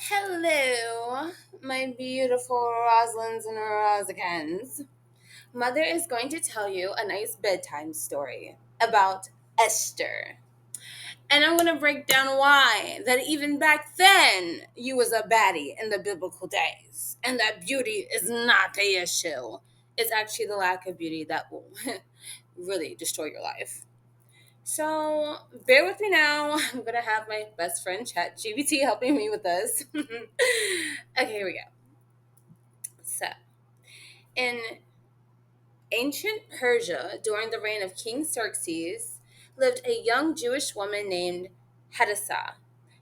Hello, my beautiful Rosalynds and Rosigans. Mother is going to tell you a nice bedtime story about Esther. And I'm going to break down why that even back then you was a baddie in the biblical days. And that beauty is not a issue. It's actually the lack of beauty that will really destroy your life. So bear with me now. I'm gonna have my best friend ChatGPT helping me with this. Okay, here we go. So in ancient Persia, during the reign of King Xerxes, lived a young Jewish woman named Hadassah,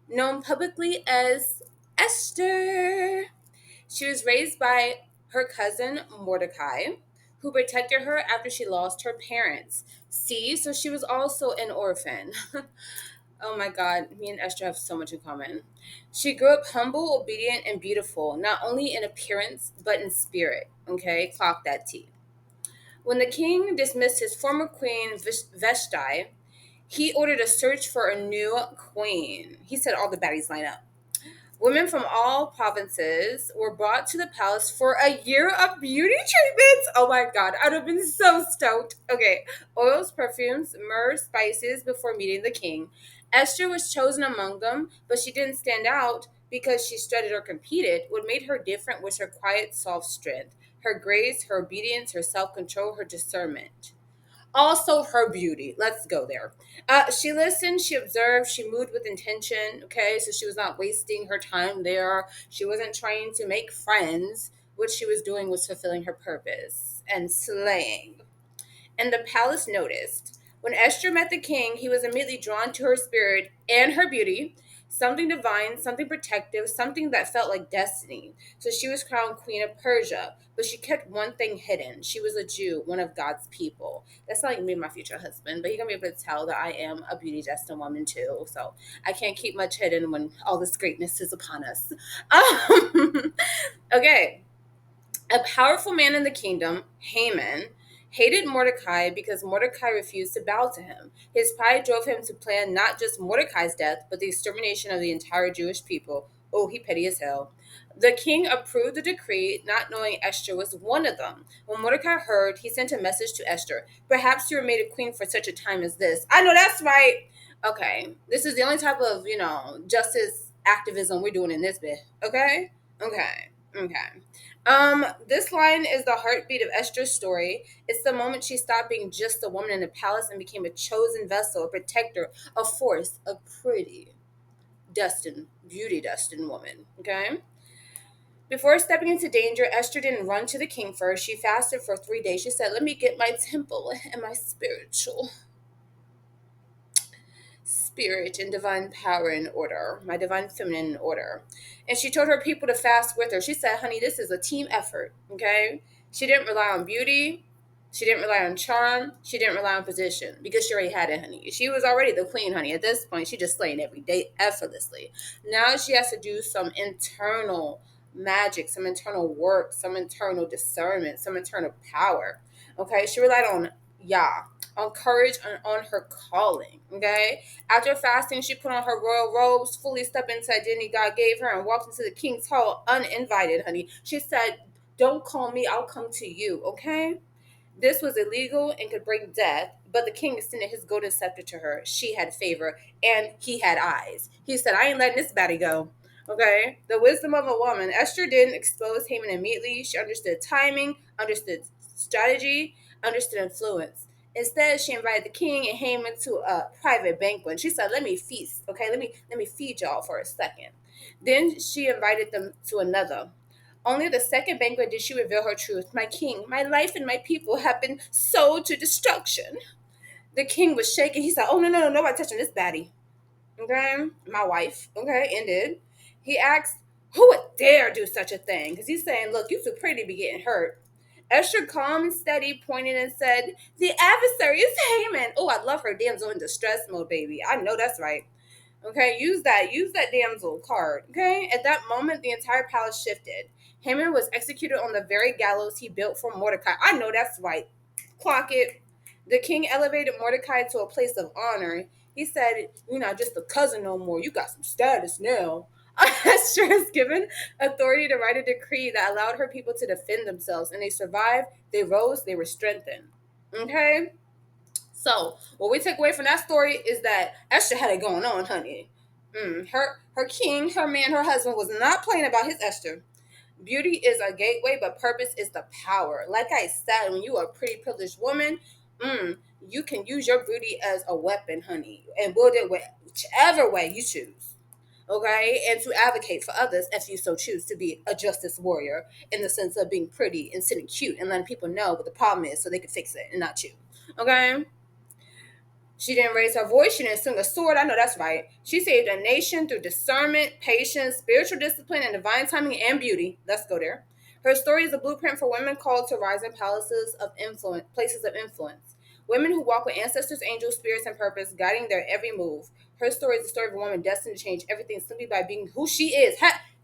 known publicly as Esther. She was raised by her cousin Mordecai, who protected her after she lost her parents. See, so she was also an orphan. Oh my God, me and Esther have so much in common. She grew up humble, obedient, and beautiful, not only in appearance, but in spirit. Okay, clock that T. When the king dismissed his former queen, Vashti, he ordered a search for a new queen. He said all the baddies line up. Women from all provinces were brought to the palace for a year of beauty treatments. Oh my God, I'd have been so stoked. Okay, oils, perfumes, myrrh, spices before meeting the king. Esther was chosen among them, but she didn't stand out because she strutted or competed. What made her different was her quiet, soft strength, her grace, her obedience, her self control, her discernment. Also, her beauty. Let's go there. She listened, she observed, she moved with intention. Okay, so she was not wasting her time there. She wasn't trying to make friends. What she was doing was fulfilling her purpose and slaying. And the palace noticed. When Esther met the king, he was immediately drawn to her spirit and her beauty, something divine, something protective, something that felt like destiny. So she was crowned queen of Persia, but she kept one thing hidden. She was a Jew, one of God's people. That's not like me and my future husband, but he's gonna be able to tell that I am a beauty destined woman too. So I can't keep much hidden when all this greatness is upon us. Okay, a powerful man in the kingdom, Haman, hated Mordecai because Mordecai refused to bow to him. His pride drove him to plan not just Mordecai's death, but the extermination of the entire Jewish people. Oh, he petty as hell. The king approved the decree, not knowing Esther was one of them. When Mordecai heard, he sent a message to Esther. Perhaps you were made a queen for such a time as this. I know that's right. Okay, this is the only type of, justice activism we're doing in this bit. Okay? Okay. Okay. This line is the heartbeat of Esther's story. It's the moment she stopped being just a woman in a palace and became a chosen vessel, a protector, a force, a pretty, destined, beauty destined woman. Okay? Before stepping into danger, Esther didn't run to the king first. She fasted for 3 days. She said, "Let me get my temple and my spirit and divine power in order, my divine feminine in order." And she told her people to fast with her. She said, "Honey, this is a team effort." Okay? She didn't rely on beauty. She didn't rely on charm. She didn't rely on position because she already had it, honey. She was already the queen, honey. At this point, she just slaying every day effortlessly. Now she has to do some internal magic, some internal work, some internal discernment, some internal power. Okay? She relied on Yah, on courage, and on her calling. Okay? After fasting, she put on her royal robes, fully stepped into the identity God gave her, and walked into the king's hall uninvited, honey. She said, "Don't call me, I'll come to you," okay? This was illegal and could bring death, but the king extended his golden scepter to her. She had favor, and he had eyes. He said, "I ain't letting this baddie go." Okay? The wisdom of a woman. Esther didn't expose Haman immediately. She understood timing, understood strategy, understood influence. Instead, she invited the king and Haman to a private banquet. She said, "Let me feast, okay? Let me feed y'all for a second." Then she invited them to another. Only the second banquet did she reveal her truth. "My king, my life and my people have been sold to destruction." The king was shaking. He said, "Oh, no, no, no, nobody touching this baddie." Okay? My wife. Okay? Ended. He asked, "Who would dare do such a thing?" Because he's saying, "Look, you too pretty to be getting hurt." Esther, calm and steady, pointed and said, "The adversary is Haman." Oh, I love her damsel in distress mode, baby. I know that's right. Okay, use that damsel card. Okay, at that moment, the entire palace shifted. Haman was executed on the very gallows he built for Mordecai. I know that's right. Clock it. The king elevated Mordecai to a place of honor. He said, "You're not just a cousin no more. You got some status now." Esther is given authority to write a decree that allowed her people to defend themselves, and they survived, they rose, they were strengthened. Okay? So, what we take away from that story is that Esther had it going on, honey. Her king, her man, her husband was not playing about his Esther. Beauty is a gateway, but purpose is the power. Like I said, when you are a pretty privileged woman, you can use your beauty as a weapon, honey, and wield it whichever way you choose. Okay, and to advocate for others if you so choose to be a justice warrior in the sense of being pretty and sitting cute and letting people know what the problem is so they can fix it and not you. Okay. She didn't raise her voice. She didn't swing a sword. I know that's right. She saved a nation through discernment, patience, spiritual discipline, and divine timing and beauty. Let's go there. Her story is a blueprint for women called to rise in places of influence. Women who walk with ancestors, angels, spirits, and purpose, guiding their every move. Her story is the story of a woman destined to change everything simply by being who she is.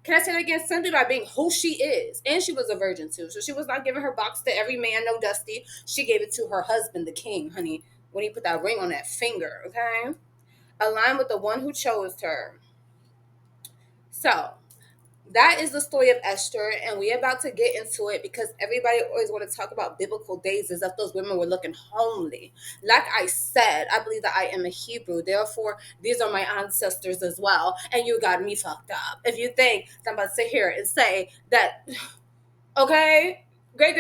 Can I say that again? Simply by being who she is. And she was a virgin too. So she was not giving her box to every man, no dusty. She gave it to her husband, the king, honey, when he put that ring on that finger, okay? Align with the one who chose her. So that is the story of Esther, and we're about to get into it because everybody always want to talk about biblical days as if those women were looking homely. Like I said, I believe that I am a Hebrew, therefore these are my ancestors as well, and you got me fucked up if you think that I'm about to sit here and say that. Okay, great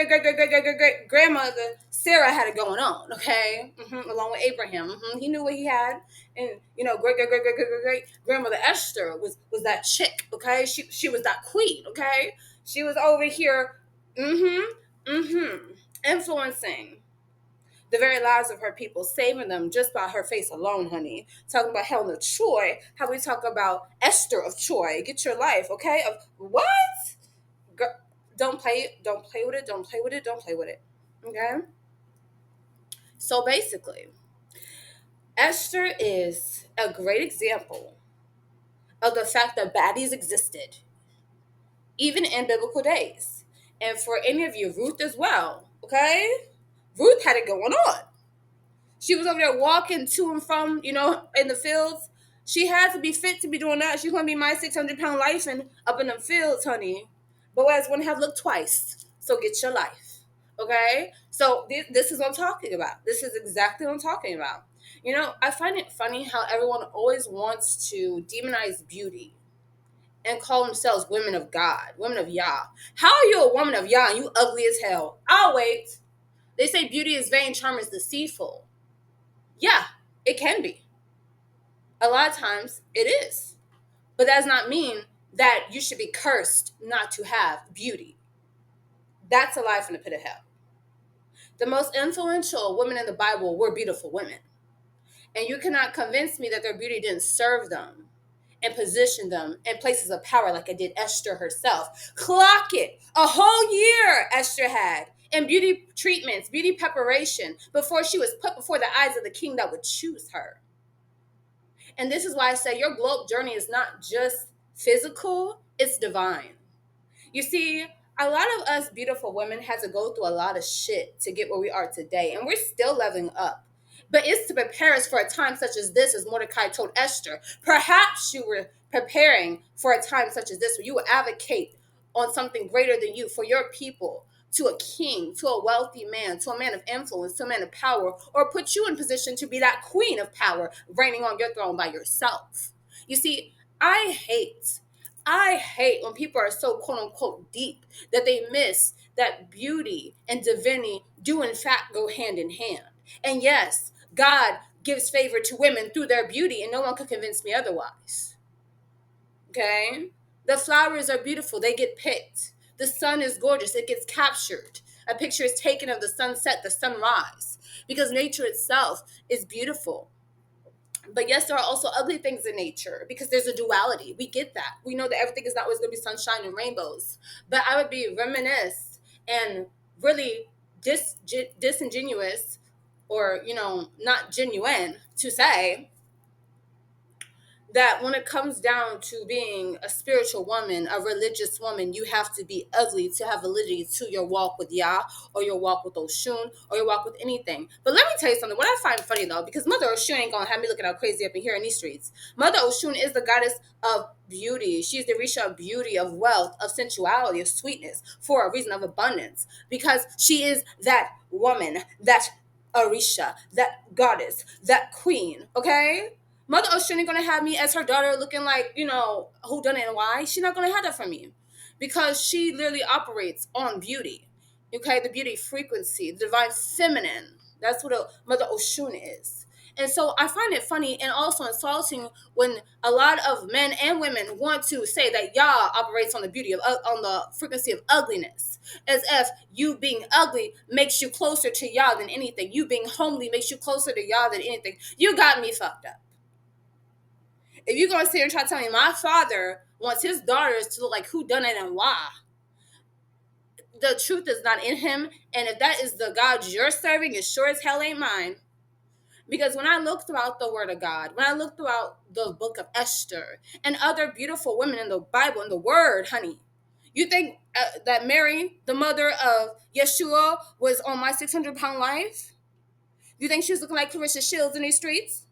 grandmother Sarah had it going on. Okay, along with Abraham, he knew what he had, and great grandmother Esther was that chick. Okay, she was that queen. Okay, she was over here, influencing the very lives of her people, saving them just by her face alone, honey. Talking about Helen of Troy, how we talk about Esther of Troy. Get your life, okay? Of what? Girl, don't play it. Don't play with it. Don't play with it. Don't play with it. Okay. So basically, Esther is a great example of the fact that baddies existed, even in biblical days. And for any of you, Ruth as well. Okay, Ruth had it going on. She was over there walking to and from, in the fields. She had to be fit to be doing that. She's gonna be my 600-pound life and up in the fields, honey. Boaz wouldn't have looked twice. So get your life. Okay? So this is what I'm talking about. This is exactly what I'm talking about. I find it funny how everyone always wants to demonize beauty and call themselves women of God, women of Yah. How are you a woman of Yah and you ugly as hell? I'll wait. They say beauty is vain, charm is deceitful. Yeah, it can be. A lot of times it is. But that does not mean that you should be cursed not to have beauty. That's a lie from the pit of hell. The most influential women in the Bible were beautiful women. And you cannot convince me that their beauty didn't serve them and position them in places of power like it did Esther herself. Clock it. A whole year Esther had in beauty treatments, beauty preparation before she was put before the eyes of the king that would choose her. And this is why I say your globe journey is not just physical, it's divine. You see, a lot of us beautiful women had to go through a lot of shit to get where we are today, and we're still leveling up. But it's to prepare us for a time such as this, as Mordecai told Esther. Perhaps you were preparing for a time such as this where you will advocate on something greater than you for your people, to a king, to a wealthy man, to a man of influence, to a man of power, or put you in position to be that queen of power, reigning on your throne by yourself. You see, I hate when people are so quote unquote deep that they miss that beauty and divinity do in fact go hand in hand. And yes, God gives favor to women through their beauty, and no one can convince me otherwise. Okay? The flowers are beautiful, they get picked. The sun is gorgeous, it gets captured. A picture is taken of the sunset, the sunrise, because nature itself is beautiful. But yes, there are also ugly things in nature because there's a duality. We get that. We know that everything is not always going to be sunshine and rainbows. But I would be reminisced and really disingenuous or, not genuine to say that when it comes down to being a spiritual woman, a religious woman, you have to be ugly to have validity to your walk with Yah, or your walk with Oshun, or your walk with anything. But let me tell you something. What I find funny though, because Mother Oshun ain't gonna have me looking out crazy up in here in these streets. Mother Oshun is the goddess of beauty. She's the Risha of beauty, of wealth, of sensuality, of sweetness, for a reason of abundance. Because she is that woman, that Orisha, that goddess, that queen, okay? Mother Ocean ain't gonna have me as her daughter looking like, who done it and why. She's not gonna have that from me. Because she literally operates on beauty. Okay, the beauty frequency, the divine feminine. That's what a Mother Oshun is. And so I find it funny and also insulting when a lot of men and women want to say that Yah operates on the beauty of on the frequency of ugliness, as if you being ugly makes you closer to Yah than anything. You being homely makes you closer to Yah than anything. You got me fucked up. If you're gonna sit here and try to tell me my father wants his daughters to look like who done it and why, the truth is not in him. And if that is the God you're serving, it sure as hell ain't mine. Because when I look throughout the Word of God, when I look throughout the book of Esther and other beautiful women in the Bible, in the Word, honey, you think that Mary, the mother of Yeshua, was on my 600-pound life? You think she was looking like Clarissa Shields in these streets?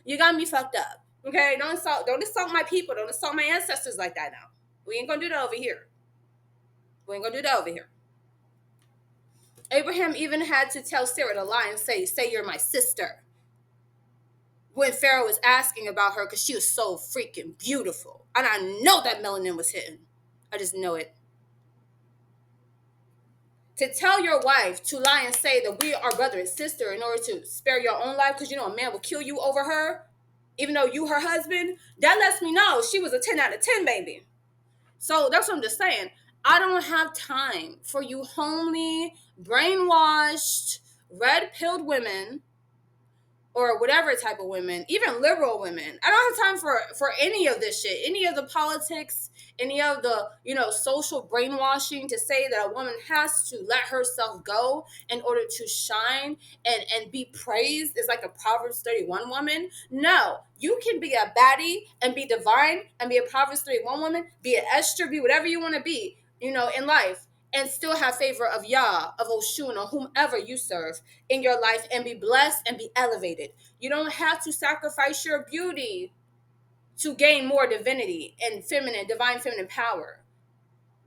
You got me fucked up. Okay? Don't insult my people. Don't insult my ancestors like that now. We ain't gonna do that over here. We ain't gonna do that over here. Abraham even had to tell Sarah to lie and say you're my sister, when Pharaoh was asking about her because she was so freaking beautiful. And I know that melanin was hitting. I just know it. To tell your wife to lie and say that we are brother and sister in order to spare your own life because you know a man will kill you over her, even though you her husband, that lets me know she was a 10 out of 10, baby. So that's what I'm just saying. I don't have time for you homely, brainwashed, red-pilled women, or whatever type of women, even liberal women. I don't have time for any of this shit, any of the politics, any of the social brainwashing to say that a woman has to let herself go in order to shine and be praised as like a Proverbs 31 woman. No, you can be a baddie and be divine and be a Proverbs 31 woman, be an Esther, be whatever you want to be, in life, and still have favor of Yah, of Oshun, or whomever you serve in your life, and be blessed and be elevated. You don't have to sacrifice your beauty to gain more divinity and divine feminine power.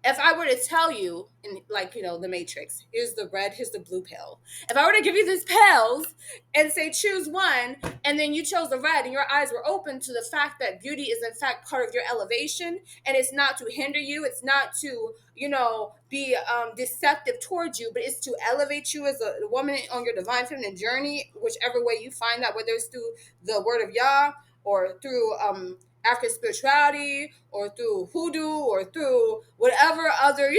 If I were to tell you, in the Matrix, here's the red, here's the blue pill. If I were to give you these pills and say choose one, and then you chose the red, and your eyes were open to the fact that beauty is in fact part of your elevation, and it's not to hinder you, it's not to be deceptive towards you, but it's to elevate you as a woman on your divine feminine journey, whichever way you find that, whether it's through the word of Yah or through African spirituality or through hoodoo or through whatever other,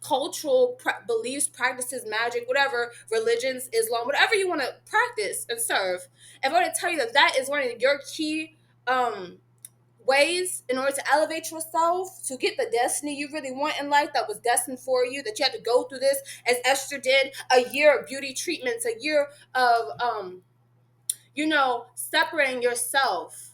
cultural beliefs, practices, magic, whatever, religions, Islam, whatever you want to practice and serve. If I were to tell you that that is one of your key ways in order to elevate yourself, to get the destiny you really want in life that was destined for you, that you had to go through this, as Esther did, a year of beauty treatments, a year of, separating yourself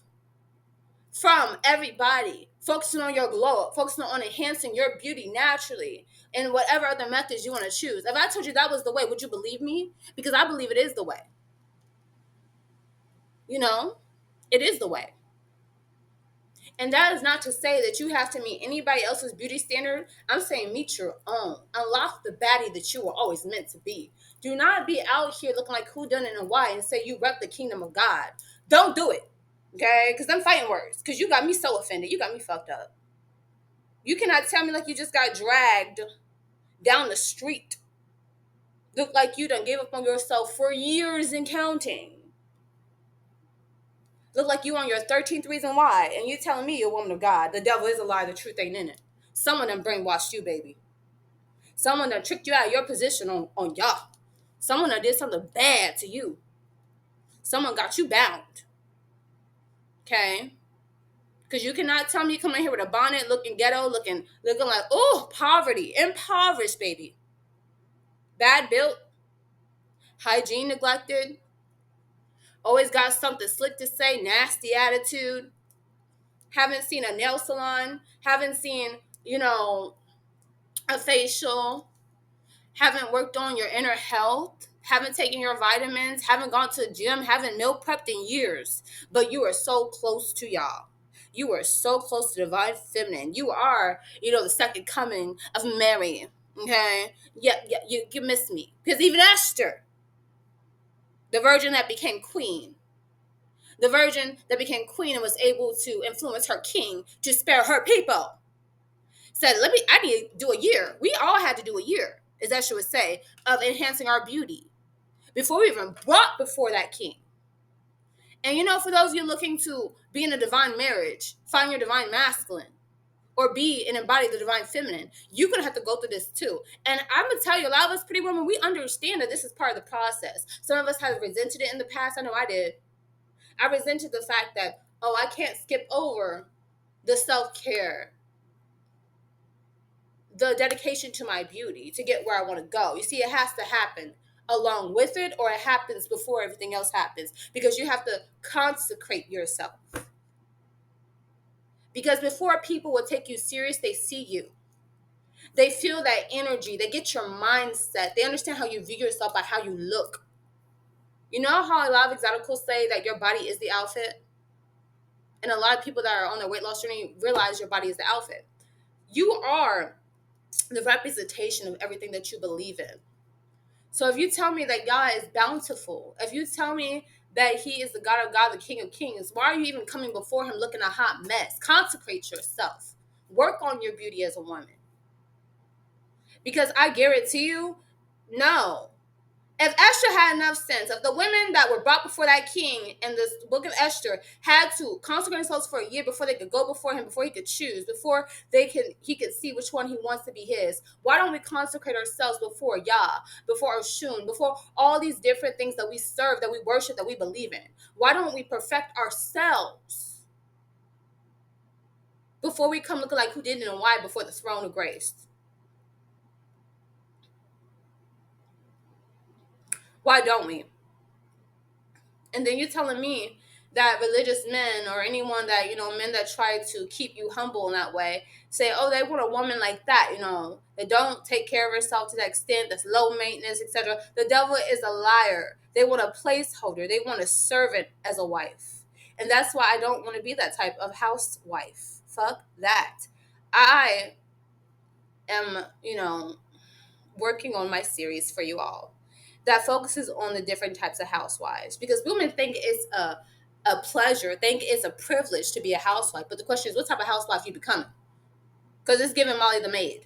from everybody, focusing on your glow, focusing on enhancing your beauty naturally in whatever other methods you want to choose. If I told you that was the way, would you believe me? Because I believe it is the way. It is the way. And that is not to say that you have to meet anybody else's beauty standard. I'm saying meet your own. Unlock the baddie that you were always meant to be. Do not be out here looking like who done it and why and say you rep the kingdom of God. Don't do it. Okay? Because I'm fighting words. Because you got me so offended. You got me fucked up. You cannot tell me like you just got dragged down the street. Look like you done gave up on yourself for years and counting. Look like you on your 13th reason why, and you telling me you're a woman of God. The devil is a lie. The truth ain't in it. Someone done brainwashed you, baby. Someone done tricked you out of your position on Yah. Someone done did something bad to you. Someone got you bound. Okay? Because you cannot tell me you come in here with a bonnet, looking ghetto, looking like, oh, poverty, impoverished, baby. Bad built, hygiene neglected, Always got something slick to say, nasty attitude. Haven't seen a nail salon, haven't seen, a facial, haven't worked on your inner health, haven't taken your vitamins, haven't gone to the gym, haven't meal prepped in years, but you are so close to y'all. You are so close to divine feminine. You are, the second coming of Mary. Okay? Yeah, yeah, you miss me. Because even Esther, the virgin that became queen, the virgin that became queen and was able to influence her king to spare her people, said, I need to do a year. We all had to do a year, as Esther would say, of enhancing our beauty before we even brought before that king. And for those of you looking to be in a divine marriage, find your divine masculine, or be and embody the divine feminine, you're going to have to go through this too. And I'm going to tell you, a lot of us pretty women, we understand that this is part of the process. Some of us have resented it in the past. I know I did. I resented the fact that, I can't skip over the self-care, the dedication to my beauty to get where I want to go. You see, it has to happen along with it, or it happens before everything else happens, because you have to consecrate yourself. Because before people will take you serious, they see you. They feel that energy. They get your mindset. They understand how you view yourself by how you look. You know how a lot of exoticals say that your body is the outfit? And a lot of people that are on their weight loss journey realize your body is the outfit. You are the representation of everything that you believe in. So if you tell me that God is bountiful, if you tell me that he is the God of God, the King of Kings, why are you even coming before him looking a hot mess? Consecrate yourself. Work on your beauty as a woman. Because I guarantee you, no. If Esther had enough sense, if the women that were brought before that king in this book of Esther had to consecrate themselves for a year before they could go before him, before he could choose, before he could see which one he wants to be his, why don't we consecrate ourselves before Yah, before Oshun, before all these different things that we serve, that we worship, that we believe in? Why don't we perfect ourselves before we come looking like who did it and why before the throne of grace? Why don't we? And then you're telling me that religious men, or anyone that, men that try to keep you humble in that way, say, oh, they want a woman like that, that don't take care of herself to that extent, that's low maintenance, etc. The devil is a liar. They want a placeholder. They want a servant as a wife. And that's why I don't want to be that type of housewife. Fuck that. I am, working on my series for you all that focuses on the different types of housewives, because women think it's a pleasure, think it's a privilege to be a housewife. But the question is, what type of housewife you becoming? Because it's giving Molly the maid.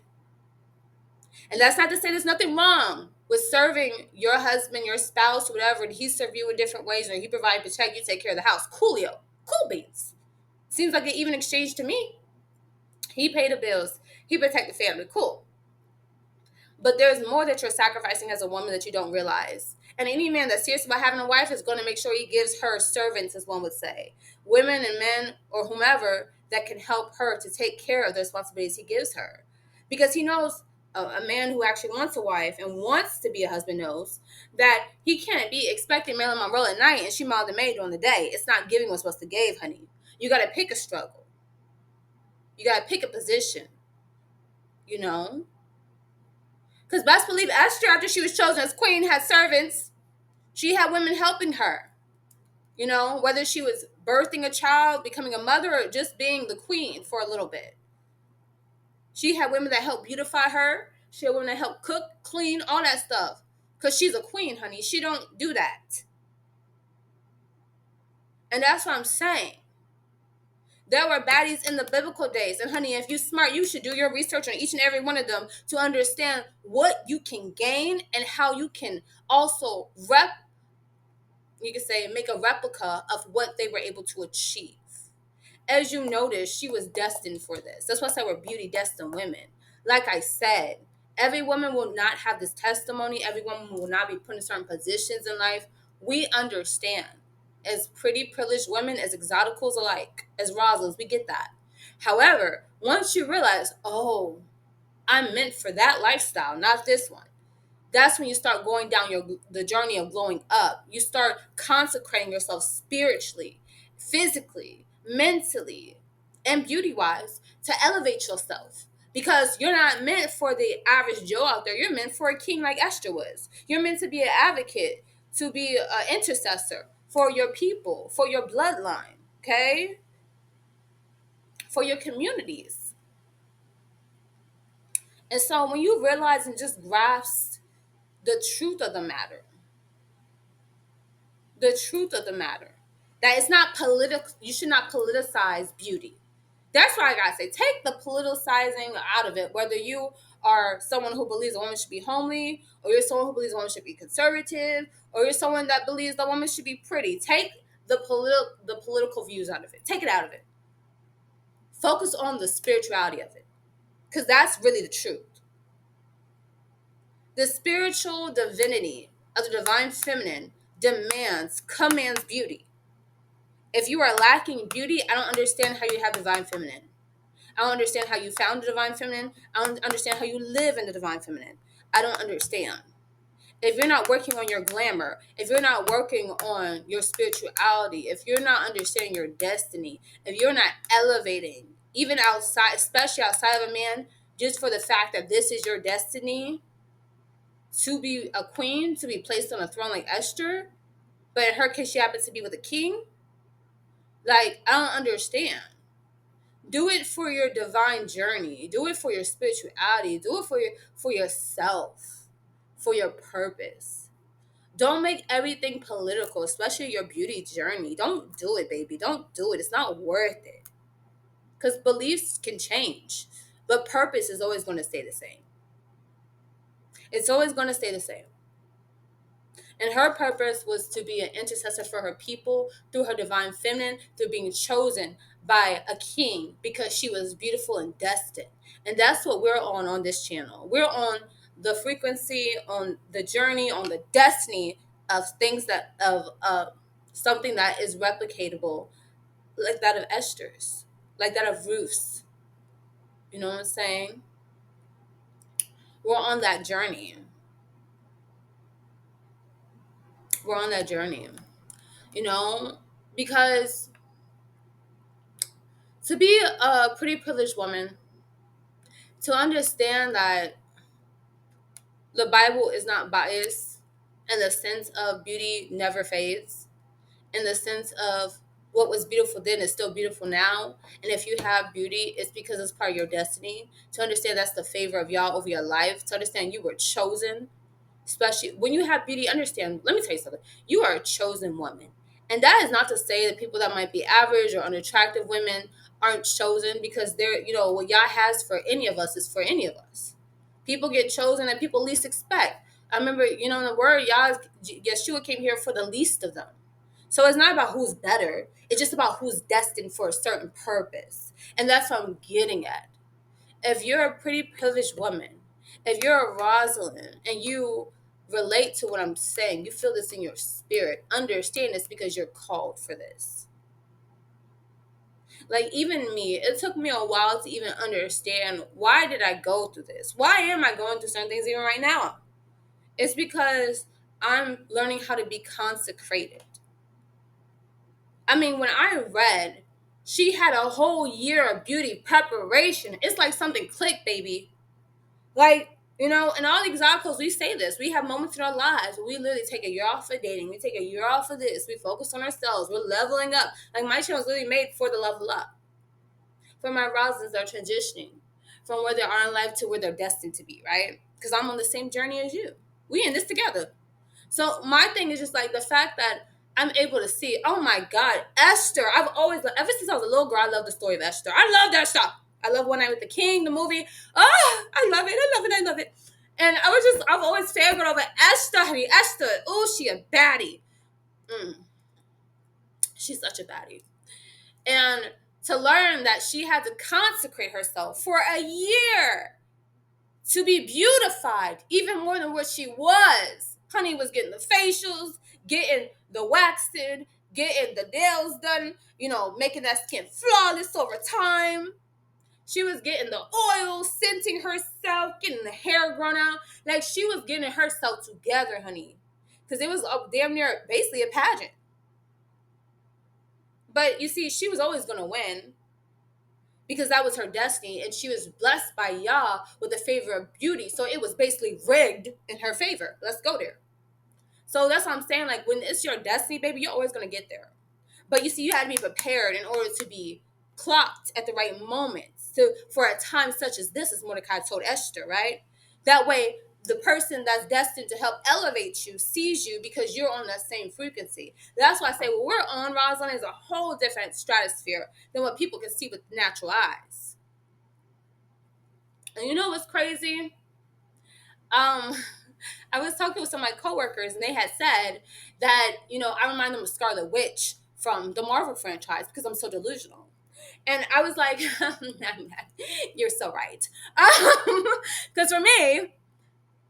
And that's not to say there's nothing wrong with serving your husband, your spouse, whatever, and he serve you in different ways, or he provide, protect, you take care of the house. Coolio. Cool beans. Seems like an even exchange to me. He paid the bills. He protect the family. Cool. But there's more that you're sacrificing as a woman that you don't realize. And any man that's serious about having a wife is going to make sure he gives her servants, as one would say. Women and men or whomever that can help her to take care of the responsibilities he gives her. Because he knows, a man who actually wants a wife and wants to be a husband knows that he can't be expecting Marilyn Monroe at night and she mild the maid during the day. It's not giving what's supposed to give, honey. You got to pick a struggle. You got to pick a position. Because best believe Esther, after she was chosen as queen, had servants. She had women helping her. Whether she was birthing a child, becoming a mother, or just being the queen for a little bit. She had women that helped beautify her. She had women that helped cook, clean, all that stuff. Because she's a queen, honey. She don't do that. And that's what I'm saying. There were baddies in the biblical days. And honey, if you're smart, you should do your research on each and every one of them to understand what you can gain and how you can also make a replica of what they were able to achieve. As you notice, she was destined for this. That's why I said we're beauty destined women. Like I said, every woman will not have this testimony. Every woman will not be put in certain positions in life. We understand. As pretty, privileged women, as exoticals alike, as Rosalynds, we get that. However, once you realize, I'm meant for that lifestyle, not this one. That's when you start going down the journey of glowing up. You start consecrating yourself spiritually, physically, mentally, and beauty wise to elevate yourself. Because you're not meant for the average Joe out there. You're meant for a king like Esther was. You're meant to be an advocate, to be an intercessor for your people, for your bloodline, okay? For your communities. And so when you realize and just grasp the truth of the matter, the truth of the matter, that it's not political, you should not politicize beauty. That's why I gotta say, take the politicizing out of it. Whether you are someone who believes a woman should be homely, or you're someone who believes a woman should be conservative, or you're someone that believes the woman should be pretty. Take the political views out of it. Take it out of it. Focus on the spirituality of it, because that's really the truth. The spiritual divinity of the divine feminine commands beauty. If you are lacking beauty, I don't understand how you have divine feminine. I don't understand how you found the divine feminine. I don't understand how you live in the divine feminine. I don't understand. If you're not working on your glamour, if you're not working on your spirituality, if you're not understanding your destiny, if you're not elevating, even outside, especially outside of a man, just for the fact that this is your destiny, to be a queen, to be placed on a throne like Esther, but in her case, she happens to be with a king. Like, I don't understand. Do it for your divine journey. Do it for your spirituality. Do it for yourself, for your purpose. Don't make everything political, especially your beauty journey. Don't do it, baby. Don't do it. It's not worth it. Because beliefs can change, but purpose is always going to stay the same. It's always going to stay the same. And her purpose was to be an intercessor for her people through her divine feminine, through being chosen by a king because she was beautiful and destined. And that's what we're on this channel. We're on the frequency, on the journey, on the destiny of things of something that is replicatable, like that of Esther's, like that of Ruth's. You know what I'm saying? We're on that journey. We're on that journey. You know, because to be a pretty privileged woman, to understand that the Bible is not biased in the sense of beauty never fades, in the sense of what was beautiful then is still beautiful now. And if you have beauty, it's because it's part of your destiny. To understand that's the favor of y'all over your life. To understand you were chosen. Especially when you have beauty, understand, let me tell you something. You are a chosen woman. And that is not to say that people that might be average or unattractive women aren't chosen, because they're, what Yah has for any of us is for any of us. People get chosen that people least expect. I remember, in the word, Yeshua came here for the least of them. So it's not about who's better. It's just about who's destined for a certain purpose. And that's what I'm getting at. If you're a pretty privileged woman, if you're a Rosalind and you relate to what I'm saying, you feel this in your spirit, understand this because you're called for this. Like, even me, it took me a while to even understand, why did I go through this? Why am I going through certain things even right now? It's because I'm learning how to be consecrated. I mean, when I read, she had a whole year of beauty preparation. It's like something clicked, baby. Like, in all the examples, we say this. We have moments in our lives where we literally take a year off of dating. We take a year off of this. We focus on ourselves. We're leveling up. Like, my channel was literally made for the level up. For my Rosalind that are transitioning from where they are in life to where they're destined to be, right? Because I'm on the same journey as you. We in this together. So my thing is just like the fact that I'm able to see, oh my God, Esther. I've always, ever since I was a little girl, I love the story of Esther. I love that stuff. I love One Night with the King, the movie. Oh, I love it. I love it. I love it. And I've always fangirled over Esther, honey. Esther. Oh, she a baddie. She's such a baddie. And to learn that she had to consecrate herself for a year to be beautified even more than what she was. Honey was getting the facials, getting the waxing, getting the nails done, making that skin flawless over time. She was getting the oil, scenting herself, getting the hair grown out. Like she was getting herself together, honey. Because it was damn near basically a pageant. But you see, she was always going to win because that was her destiny. And she was blessed by Yah with the favor of beauty. So it was basically rigged in her favor. Let's go there. So that's what I'm saying. Like when it's your destiny, baby, you're always going to get there. But you see, you had to be prepared in order to be clocked at the right moments for a time such as this, as Mordecai told Esther, right? That way, the person that's destined to help elevate you sees you because you're on that same frequency. That's why I say what we're on, Rosalind, is a whole different stratosphere than what people can see with natural eyes. And you know what's crazy? I was talking with some of my coworkers, and they had said that, I remind them of Scarlet Witch from the Marvel franchise because I'm so delusional. And I was like, you're so right. Because for me,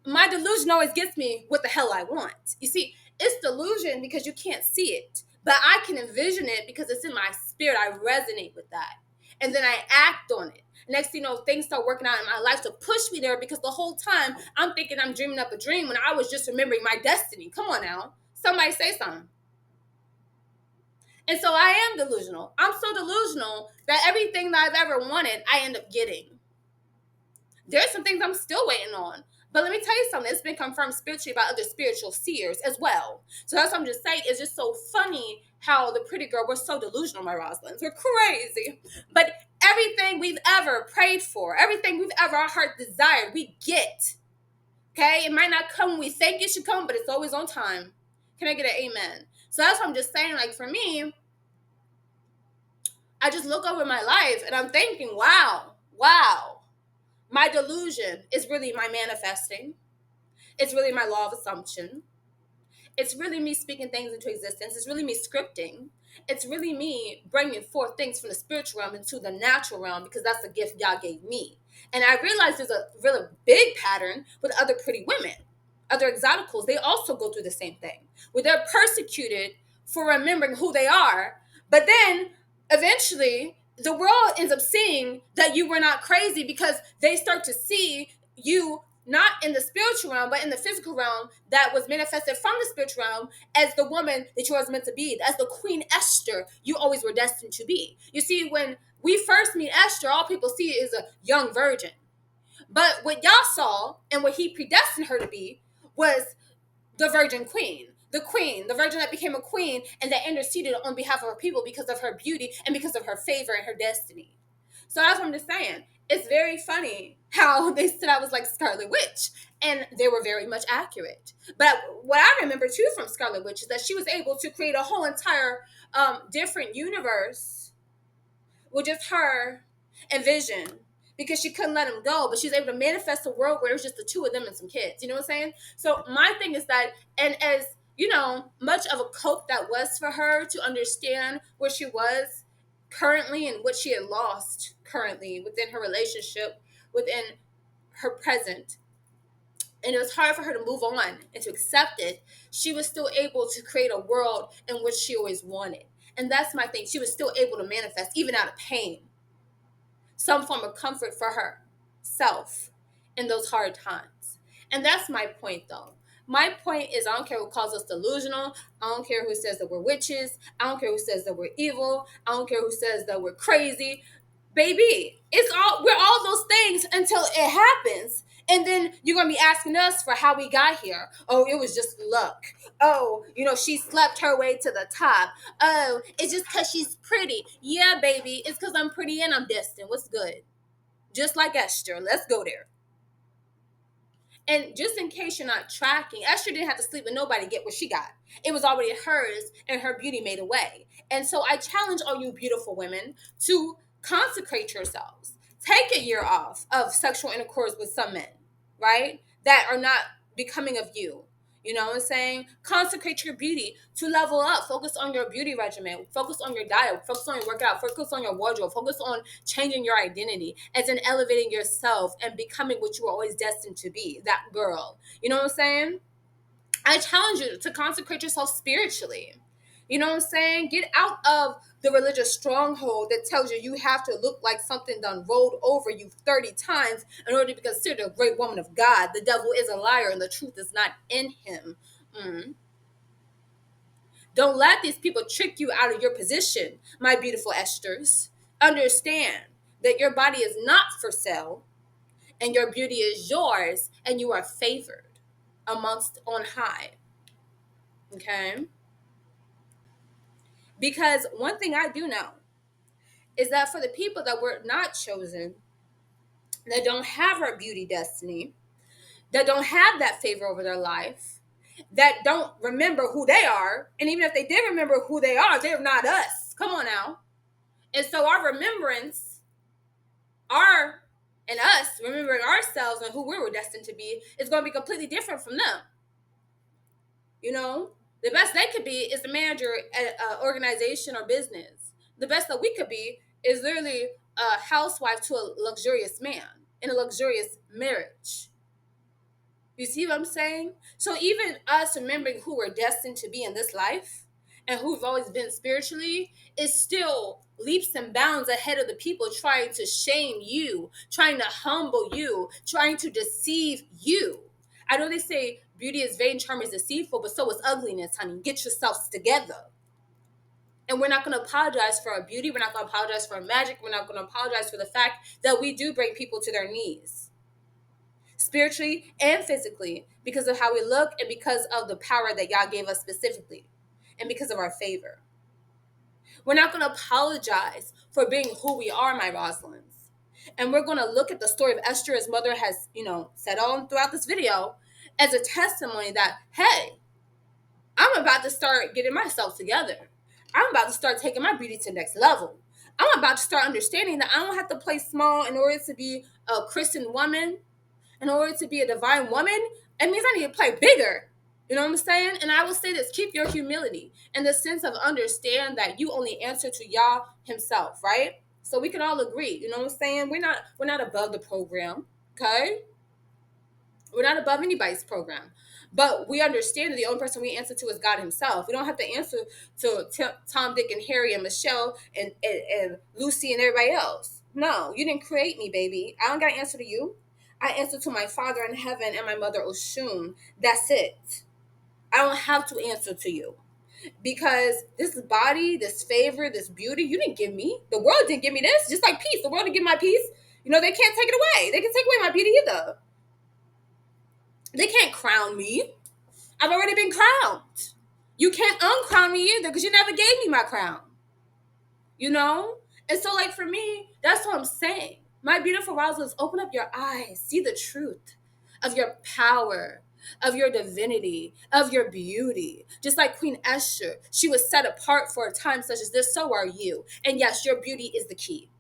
my delusion always gets me what the hell I want. You see, it's delusion because you can't see it, but I can envision it because it's in my spirit. I resonate with that. And then I act on it. Next thing you know, things start working out in my life to push me there because the whole time I'm thinking I'm dreaming up a dream when I was just remembering my destiny. Come on now. Somebody say something. And so I am delusional. I'm so delusional that everything that I've ever wanted, I end up getting. There's some things I'm still waiting on. But let me tell you something. It's been confirmed spiritually by other spiritual seers as well. So that's what I'm just saying. It's just so funny how the pretty girl, we're so delusional, my Rosalynds. We're crazy. But everything we've ever prayed for, everything we've ever our heart desired, we get. Okay? It might not come when we think it should come, but it's always on time. Can I get an amen? So that's what I'm just saying. Like for me, I just look over my life and I'm thinking, wow. My delusion is really my manifesting. It's really my law of assumption. It's really me speaking things into existence. It's really me scripting. It's really me bringing forth things from the spiritual realm into the natural realm because that's the gift God gave me. And I realize there's a really big pattern with other pretty women, other exoticals. They also go through the same thing where they're persecuted for remembering who they are. But then eventually the world ends up seeing that you were not crazy because they start to see you not in the spiritual realm, but in the physical realm that was manifested from the spiritual realm as the woman that you was meant to be, as the Queen Esther you always were destined to be. You see, when we first meet Esther, all people see is a young virgin. But what y'all saw and what he predestined her to be was the virgin queen. The queen, the virgin that became a queen and that interceded on behalf of her people because of her beauty and because of her favor and her destiny. So that's what I'm just saying. It's very funny how they said I was like Scarlet Witch, and they were very much accurate. But what I remember too from Scarlet Witch is that she was able to create a whole entire different universe with just her and Vision because she couldn't let him go, but she was able to manifest a world where it was just the two of them and some kids. You know what I'm saying? So my thing is that, and as much of a cope that was for her to understand where she was currently and what she had lost currently within her relationship, within her present, and it was hard for her to move on and to accept it, she was still able to create a world in which she always wanted. And that's my thing. She was still able to manifest, even out of pain, some form of comfort for herself in those hard times. And that's my point, though. My point is, I don't care who calls us delusional. I don't care who says that we're witches. I don't care who says that we're evil. I don't care who says that we're crazy. Baby, we're all those things until it happens. And then you're going to be asking us for how we got here. Oh, it was just luck. Oh, she slept her way to the top. Oh, it's just because she's pretty. Yeah, baby, it's because I'm pretty and I'm destined. What's good? Just like Esther. Let's go there. And just in case you're not tracking, Esther didn't have to sleep with nobody to get what she got. It was already hers, and her beauty made a way. And so I challenge all you beautiful women to consecrate yourselves. Take a year off of sexual intercourse with some men, right? That are not becoming of you. You know what I'm saying? Consecrate your beauty to level up. Focus on your beauty regimen. Focus on your diet. Focus on your workout. Focus on your wardrobe. Focus on changing your identity, as in elevating yourself and becoming what you were always destined to be, that girl. You know what I'm saying? I challenge you to consecrate yourself spiritually. You know what I'm saying? Get out of the religious stronghold that tells you you have to look like something done rolled over you 30 times in order to be considered a great woman of God. The devil is a liar and the truth is not in him. Mm. Don't let these people trick you out of your position, my beautiful Esthers. Understand that your body is not for sale and your beauty is yours and you are favored amongst on high. Okay? Because one thing I do know is that for the people that were not chosen, that don't have our beauty destiny, that don't have that favor over their life, that don't remember who they are, and even if they did remember who they are, they're not us. Come on now. And so our remembrance, our and us remembering ourselves and who we were destined to be is going to be completely different from them. You know, the best they could be is the manager at an organization or business. The best that we could be is literally a housewife to a luxurious man in a luxurious marriage. You see what I'm saying? So even us remembering who we're destined to be in this life and who we've always been spiritually is still leaps and bounds ahead of the people trying to shame you, trying to humble you, trying to deceive you. I know they say beauty is vain, charm is deceitful, but so is ugliness, honey. Get yourselves together. And we're not going to apologize for our beauty. We're not going to apologize for our magic. We're not going to apologize for the fact that we do bring people to their knees, spiritually and physically, because of how we look and because of the power that Yah gave us specifically and because of our favor. We're not going to apologize for being who we are, my Rosalynds. And we're going to look at the story of Esther, as Mother has, said on throughout this video, as a testimony that, hey, I'm about to start getting myself together. I'm about to start taking my beauty to the next level. I'm about to start understanding that I don't have to play small in order to be a Christian woman. In order to be a divine woman, it means I need to play bigger. You know what I'm saying? And I will say this: keep your humility in the sense of understand that you only answer to Yah Himself, right? So we can all agree. You know what I'm saying? We're not above the program, okay? We're not above anybody's program, but we understand that the only person we answer to is God Himself. We don't have to answer to Tom, Dick, and Harry, and Michelle, and Lucy, and everybody else. No, you didn't create me, baby. I don't got to answer to you. I answer to my Father in heaven and my mother Oshun. That's it. I don't have to answer to you because this body, this favor, this beauty, you didn't give me. The world didn't give me this. Just like peace, the world didn't give my peace. They can't take it away. They can take away my beauty either. They can't crown me. I've already been crowned. You can't uncrown me either because you never gave me my crown. And so, like, for me, that's what I'm saying. My beautiful Rosalynds, open up your eyes, see the truth of your power, of your divinity, of your beauty. Just like Queen Esther, she was set apart for a time such as this, so are you. And yes, your beauty is the key.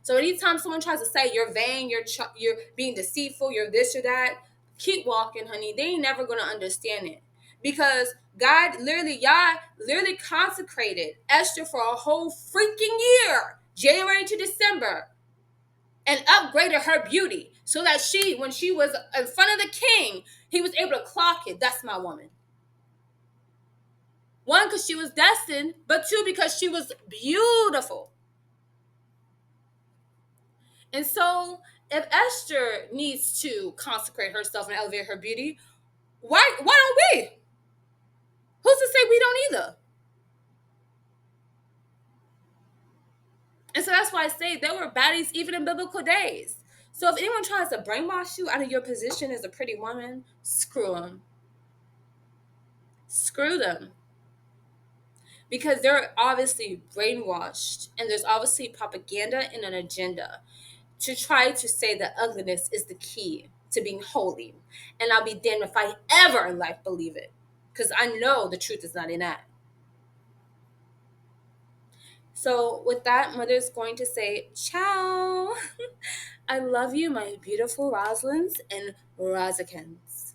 So anytime someone tries to say you're vain, you're being deceitful, you're this or that, keep walking, honey. They ain't never going to understand it. Because God Yah literally consecrated Esther for a whole freaking year, January to December, and upgraded her beauty so that when she was in front of the king, he was able to clock it. That's my woman. One, because she was destined, but two, because she was beautiful. And so if Esther needs to consecrate herself and elevate her beauty, why don't we? Who's to say we don't either? And so that's why I say there were baddies even in biblical days. So if anyone tries to brainwash you out of your position as a pretty woman, screw them. Screw them. Because they're obviously brainwashed and there's obviously propaganda and an agenda to try to say that ugliness is the key to being holy. And I'll be damned if I ever in life believe it. Because I know the truth is not in that. So with that, Mother's going to say, ciao. I love you, my beautiful Rosalynds and Rozikins.